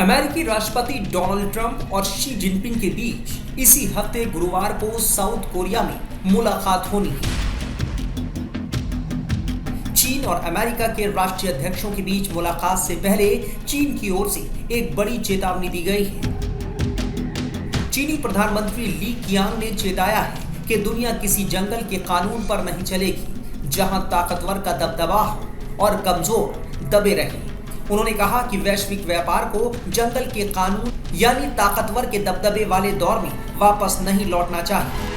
अमेरिकी राष्ट्रपति Donald Trump और शी जिनपिंग के बीच इसी हफ्ते गुरुवार को साउथ कोरिया में मुलाकात होनी है। चीन और अमेरिका के राष्ट्रीय अध्यक्षों के बीच मुलाकात से पहले चीन की ओर से एक बड़ी चेतावनी दी गई है। चीनी प्रधानमंत्री ली कियांग ने चेताया है कि दुनिया किसी जंगल के कानून पर नहीं चलेगी जहां ताकतवर का दबदबा हो और कमजोर दबे रहे। उन्होंने कहा कि वैश्विक व्यापार को जंगल के कानून यानी ताकतवर के दबदबे वाले दौर में वापस नहीं लौटना चाहिए।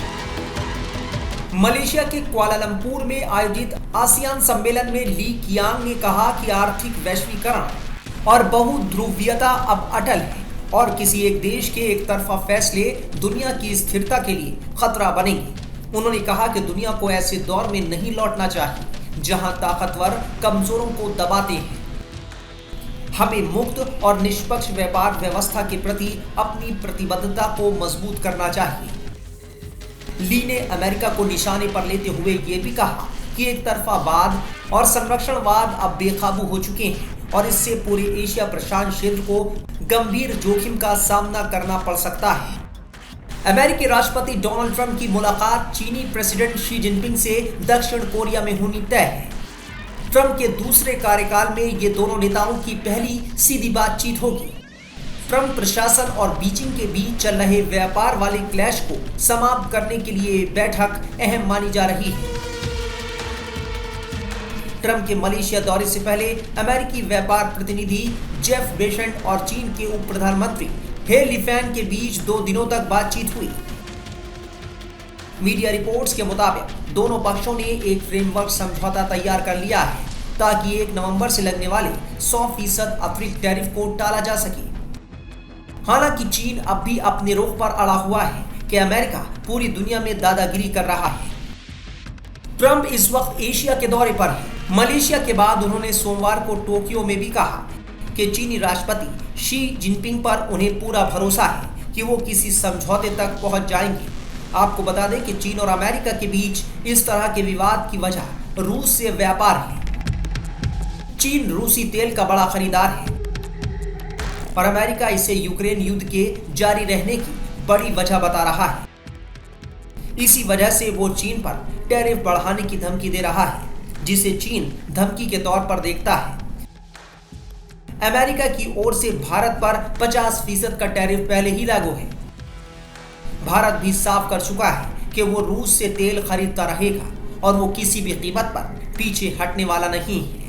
मलेशिया के कुआलालंपुर में आयोजित आसियान सम्मेलन में ली कियांग ने कहा कि आर्थिक वैश्वीकरण और बहुध्रुवीयता अब अटल है और किसी एक देश के एक तरफा फैसले दुनिया की स्थिरता के लिए खतरा बनेंगे। उन्होंने कहा कि दुनिया को ऐसे दौर में नहीं लौटना चाहिए जहां ताकतवर कमजोरों को दबाते हैं। हमें मुक्त और निष्पक्ष व्यापार व्यवस्था के प्रति अपनी प्रतिबद्धता को मजबूत करना चाहिए। ली ने अमेरिका को निशाने पर लेते हुए ये भी कहा कि एक तरफावाद और संरक्षणवाद अब बेकाबू हो चुके हैं और इससे पूरे एशिया प्रशांत क्षेत्र को गंभीर जोखिम का सामना करना पड़ सकता है। अमेरिकी राष्ट्रपति डोनाल्ड ट्रंप की मुलाकात चीनी प्रेसिडेंट शी जिनपिंग से दक्षिण कोरिया में होनी तय है। ट्रंप के दूसरे कार्यकाल में ये दोनों नेताओं की पहली सीधी बातचीत होगी। ट्रंप प्रशासन और बीजिंग के बीच चल रहे व्यापार वाले क्लैश को समाप्त करने के लिए बैठक अहम मानी जा रही है। ट्रंप के मलेशिया दौरे से पहले अमेरिकी व्यापार प्रतिनिधि जेफ बेसेंट और चीन के उप प्रधानमंत्री हे लिफेंग के बीच 2 दिनों तक बातचीत हुई। मीडिया रिपोर्ट्स के मुताबिक दोनों पक्षों ने एक फ्रेमवर्क समझौता तैयार कर लिया है ताकि 1 नवंबर से लगने वाले 100% अतिरिक्त टैरिफ को टाला जा सके। हालांकि चीन अब भी अपने रुख पर अड़ा हुआ है कि अमेरिका पूरी दुनिया में दादागिरी कर रहा है। ट्रंप इस वक्त एशिया के दौरे पर है। मलेशिया के बाद उन्होंने सोमवार को टोक्यो में भी कहा कि चीनी राष्ट्रपति शी जिनपिंग पर उन्हें पूरा भरोसा है कि वो किसी समझौते तक पहुंच जाएंगे। आपको बता दें कि चीन और अमेरिका के बीच इस तरह के विवाद की वजह रूस से व्यापार है। चीन रूसी तेल का बड़ा खरीदार है और अमेरिका इसे यूक्रेन युद्ध के जारी रहने की बड़ी वजह बता रहा है। इसी वजह से वो चीन पर टैरिफ बढ़ाने की धमकी दे रहा है, जिसे चीन धमकी के तौर पर देखता है। अमेरिका की ओर से भारत पर 50% का टैरिफ पहले ही लागू है। भारत भी साफ कर चुका है कि वो रूस से तेल खरीदता रहेगा और वो किसी भी कीमत पर पीछे हटने वाला नहीं है।